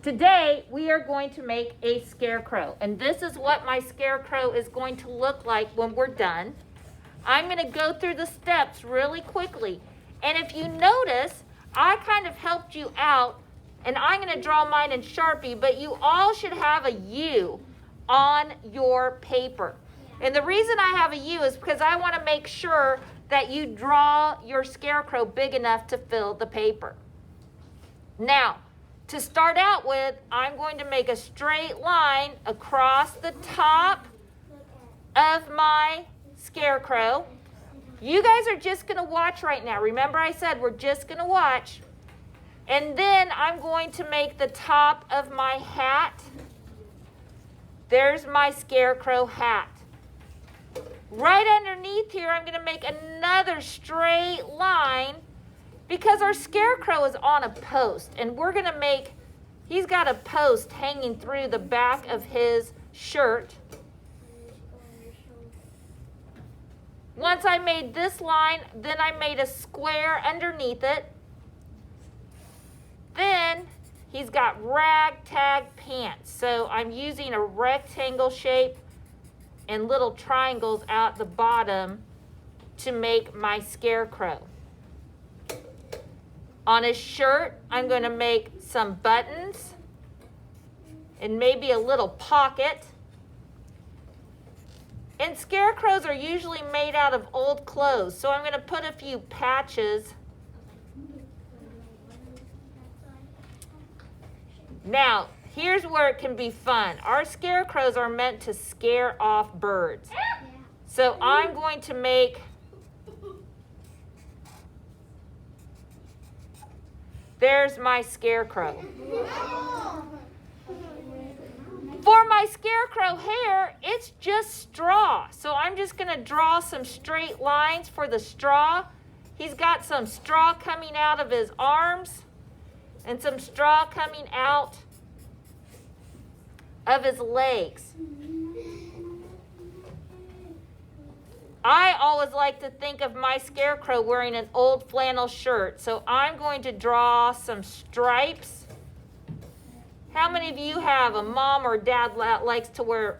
Today, we are going to make a scarecrow, and this is what my scarecrow is going to look like when we're done. I'm going to go through the steps really quickly, and if you notice, I kind of helped you out, and I'm going to draw mine in Sharpie, but you all should have a U on your paper. And the reason I have a U is because I want to make sure that you draw your scarecrow big enough to fill the paper. Now, to start out with, I'm going to make a straight line across the top of my scarecrow. You guys are just going to watch right now. Remember I said we're just going to watch. And then I'm going to make the top of my hat. There's my scarecrow hat. Right underneath here, I'm going to make another straight line because our scarecrow is on a post, and we're going to make, he's got a post hanging through the back of his shirt. Once I made this line, then I made a square underneath it. Then he's got ragtag pants, so I'm using a rectangle shape and little triangles at the bottom to make my scarecrow. On his shirt, I'm going to make some buttons and maybe a little pocket. And scarecrows are usually made out of old clothes, so I'm going to put a few patches. Now, here's where it can be fun. Our scarecrows are meant to scare off birds. So I'm going to make there's my scarecrow. For my scarecrow hair, it's just straw. So I'm just going to draw some straight lines for the straw. He's got some straw coming out of his arms and some straw coming out of his legs. I always like to think of my scarecrow wearing an old flannel shirt, so I'm going to draw some stripes. How many of you have a mom or dad that likes to wear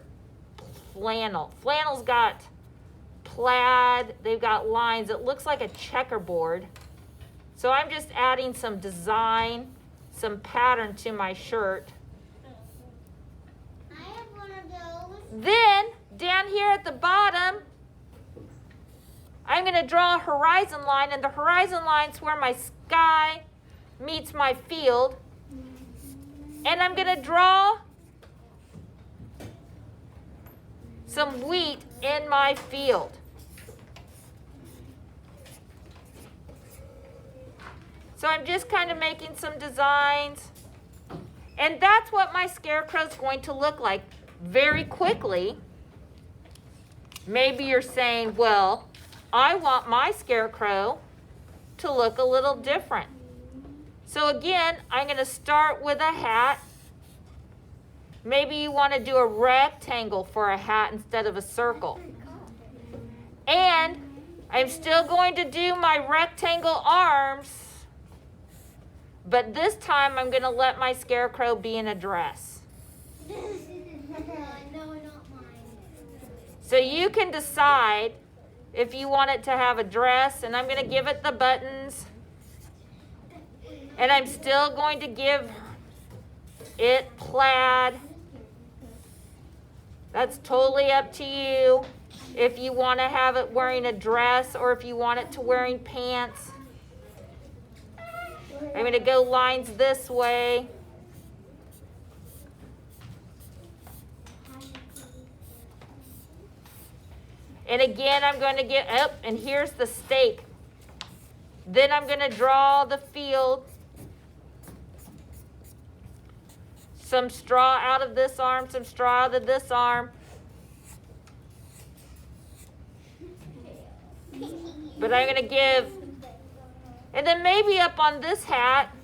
flannel? Flannel's got plaid, they've got lines. It looks like a checkerboard. So I'm just adding some design, some pattern to my shirt. I have one of those. Then, down here at the bottom, I'm going to draw a horizon line, and the horizon line's where my sky meets my field. And I'm going to draw some wheat in my field. So I'm just kind of making some designs. And that's what my scarecrow is going to look like very quickly. Maybe you're saying, well, I want my scarecrow to look a little different. So again, I'm going to start with a hat. Maybe you want to do a rectangle for a hat instead of a circle. And I'm still going to do my rectangle arms, but this time I'm going to let my scarecrow be in a dress. No, not mine. So you can decide if you want it to have a dress, and I'm going to give it the buttons. And I'm still going to give it plaid. That's totally up to you if you want to have it wearing a dress or if you want it to wearing pants. I'm going to go lines this way. And again, I'm going to get up, and here's the stake. Then I'm going to draw the field. Some straw out of this arm, some straw out of this arm. But I'm going to give, and then maybe up on this hat,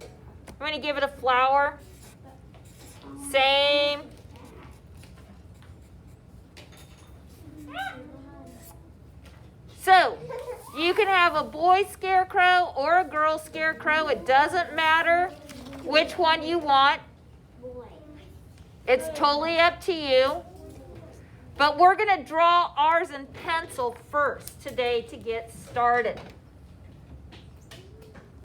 I'm going to give it a flower. Same. So, you can have a boy scarecrow or a girl scarecrow. It doesn't matter. which one you want. Boy. It's totally up to you. But we're going to draw ours in pencil first today to get started.